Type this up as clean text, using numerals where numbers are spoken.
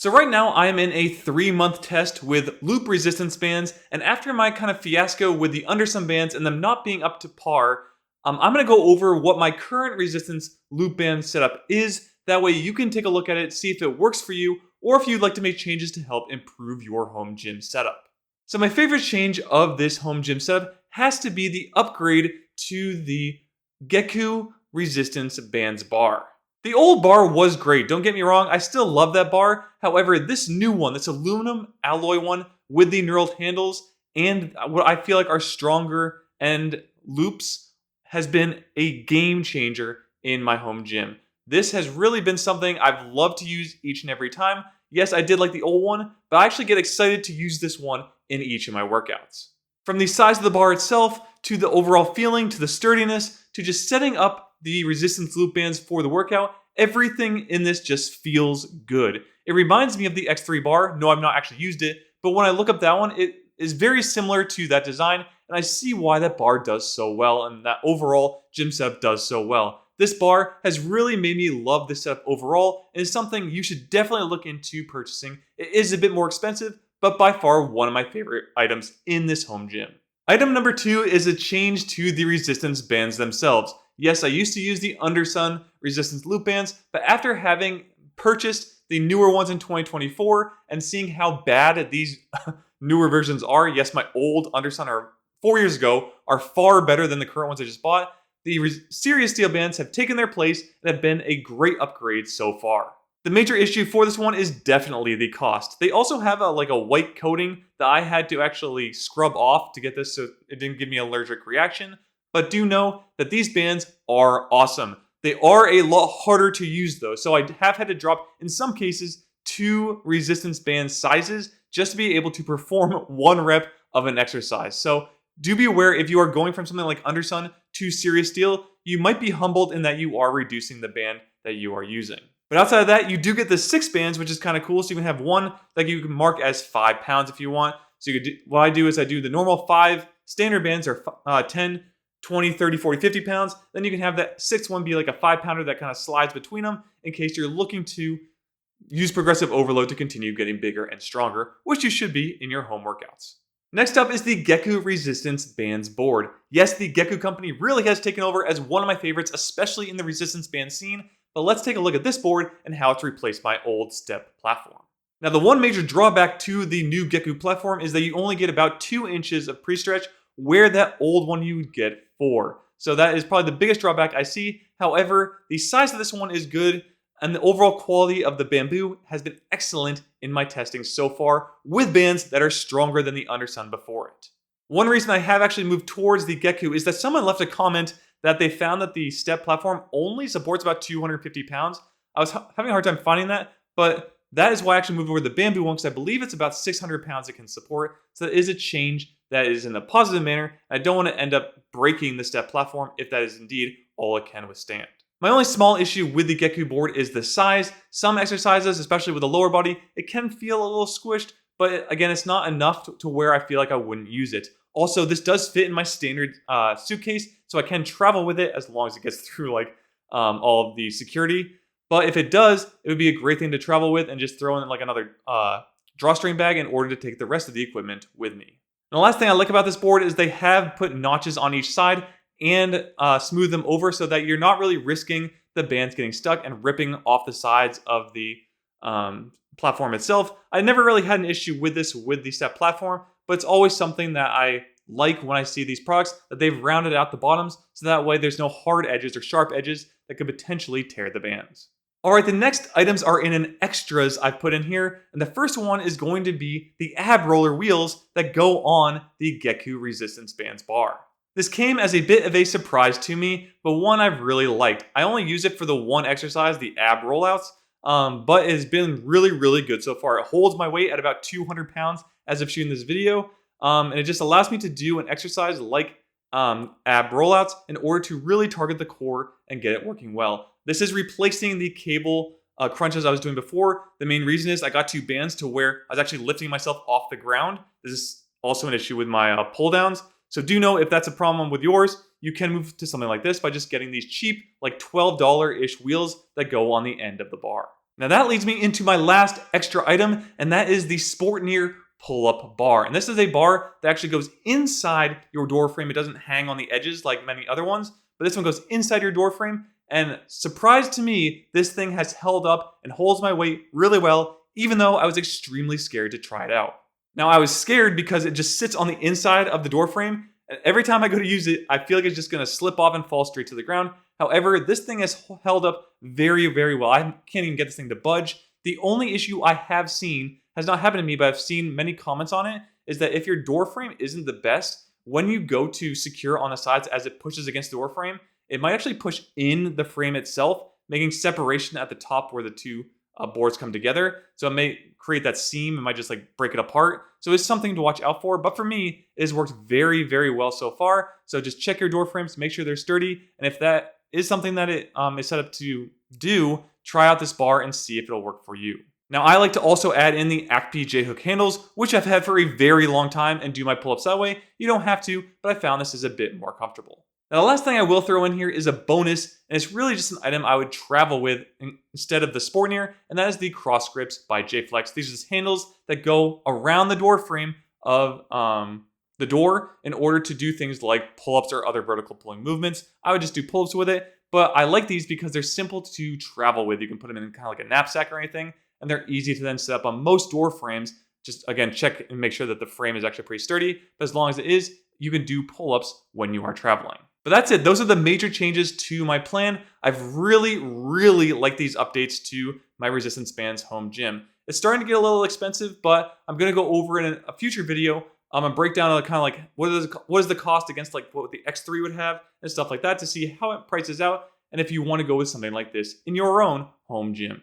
So right now I am in a 3-month test with loop resistance bands, and after my kind of fiasco with the undersum bands and them not being up to par, I'm going to go over what my current resistance loop band setup is. That way you can take a look at it, see if it works for you, or if you'd like to make changes to help improve your home gym setup. So my favorite change of this home gym setup has to be the upgrade to the Geeku resistance bands bar. The old bar was great, don't get me wrong, I still love that bar. However, this new one, this aluminum alloy one with the knurled handles and what I feel like are stronger end loops has been a game changer in my home gym. This has really been something I've loved to use each and every time. Yes, I did like the old one, but I actually get excited to use this one in each of my workouts. From the size of the bar itself, to the overall feeling, to the sturdiness, to just setting up the resistance loop bands for the workout, everything in this just feels good. It reminds me of the X3 bar. No, I've not actually used it, but when I look up that one, it is very similar to that design, and I see why that bar does so well and that overall gym setup does so well. This bar has really made me love this setup overall, and is something you should definitely look into purchasing. It is a bit more expensive, but by far one of my favorite items in this home gym. Item number 2 is a change to the resistance bands themselves. Yes, I used to use the Undersun resistance loop bands, but after having purchased the newer ones in 2024 and seeing how bad these newer versions are, yes, my old Undersun are 4 years ago are far better than the current ones I just bought. The Serious Steel bands have taken their place and have been a great upgrade so far. The major issue for this one is definitely the cost. They also have a white coating that I had to actually scrub off to get this so it didn't give me an allergic reaction. But do know that these bands are awesome. They are a lot harder to use though, so I have had to drop, in some cases, 2 resistance band sizes just to be able to perform 1 rep of an exercise. So do be aware if you are going from something like Undersun to Serious Steel, you might be humbled in that you are reducing the band that you are using. But outside of that, you do get the 6 bands, which is kind of cool. So you can have one that you can mark as 5 pounds if you want. So you could do, what I do is I do the normal 5 standard bands are 10, 20, 30, 40, 50 pounds. Then you can have that 6th one be like a 5-pounder that kind of slides between them in case you're looking to use progressive overload to continue getting bigger and stronger, which you should be in your home workouts. Next up is the Geeku Resistance Bands board. Yes, the Geeku company really has taken over as one of my favorites, especially in the resistance band scene, but let's take a look at this board and how it's replaced my old step platform. Now, the one major drawback to the new Geeku platform is that you only get about 2 inches of pre-stretch, where that old one you would get 4. So that is probably the biggest drawback I see. However, the size of this one is good, and the overall quality of the bamboo has been excellent in my testing so far, with bands that are stronger than the Undersun before it. One reason I have actually moved towards the Geeku is that someone left a comment that they found that the step platform only supports about 250 pounds. I was having a hard time finding that, but that is why I actually moved over to the bamboo one, because I believe it's about 600 pounds it can support. So that is a change that is in a positive manner. I don't want to end up breaking the step platform if that is indeed all it can withstand. My only small issue with the Geeku board is the size. Some exercises, especially with the lower body, it can feel a little squished, but again, it's not enough to where I feel like I wouldn't use it. Also, this does fit in my standard suitcase, so I can travel with it as long as it gets through all of the security. But if it does, it would be a great thing to travel with and just throw in like another drawstring bag in order to take the rest of the equipment with me. And the last thing I like about this board is they have put notches on each side and smooth them over so that you're not really risking the bands getting stuck and ripping off the sides of the platform itself. I never really had an issue with this with the step platform, but it's always something that I like when I see these products, that they've rounded out the bottoms so that way there's no hard edges or sharp edges that could potentially tear the bands. All right, the next items are in an extras I've put in here, and the first one is going to be the ab roller wheels that go on the Geeku Resistance Bands bar. This came as a bit of a surprise to me, but one I've really liked. I only use it for the one exercise, the ab rollouts, but it has been really, really good so far. It holds my weight at about 200 pounds as of shooting this video, and it just allows me to do an exercise like ab rollouts in order to really target the core and get it working well. This is replacing the cable crunches I was doing before. The main reason is I got 2 bands to where I was actually lifting myself off the ground. This is also an issue with my pull downs. So do know if that's a problem with yours, you can move to something like this by just getting these cheap, like $12-ish wheels that go on the end of the bar. Now that leads me into my last extra item, and that is the Sportneer pull-up bar. And this is a bar that actually goes inside your door frame. It doesn't hang on the edges like many other ones, but this one goes inside your door frame. And surprise to me, this thing has held up and holds my weight really well, even though I was extremely scared to try it out. Now I was scared because it just sits on the inside of the door frame, and every time I go to use it, I feel like it's just gonna slip off and fall straight to the ground. However, this thing has held up very, very well. I can't even get this thing to budge. The only issue I have seen has not happened to me, but I've seen many comments on it, is that if your door frame isn't the best, when you go to secure on the sides as it pushes against the door frame, it might actually push in the frame itself, making separation at the top where the two boards come together. So it may create that seam, it might just like break it apart. So it's something to watch out for. But for me, it has worked very, very well so far. So just check your door frames, make sure they're sturdy. And if that is something that it is set up to do, try out this bar and see if it'll work for you. Now, I like to also add in the Acme J-hook handles, which I've had for a very long time, and do my pull-ups that way. You don't have to, but I found this is a bit more comfortable. Now, the last thing I will throw in here is a bonus, and it's really just an item I would travel with instead of the Sportneer, and that is the Cross Grips by J-Flex. These are just handles that go around the door frame of the door in order to do things like pull-ups or other vertical pulling movements. I would just do pull-ups with it, but I like these because they're simple to travel with. You can put them in kind of like a knapsack or anything, and they're easy to then set up on most door frames. Just, again, check and make sure that the frame is actually pretty sturdy, but as long as it is, you can do pull-ups when you are traveling. But that's it. Those are the major changes to my plan. I've really, really liked these updates to my resistance bands home gym. It's starting to get a little expensive, but I'm going to go over in a future video and break down kind of like what is the cost against like what the X3 would have and stuff like that to see how it prices out and if you want to go with something like this in your own home gym.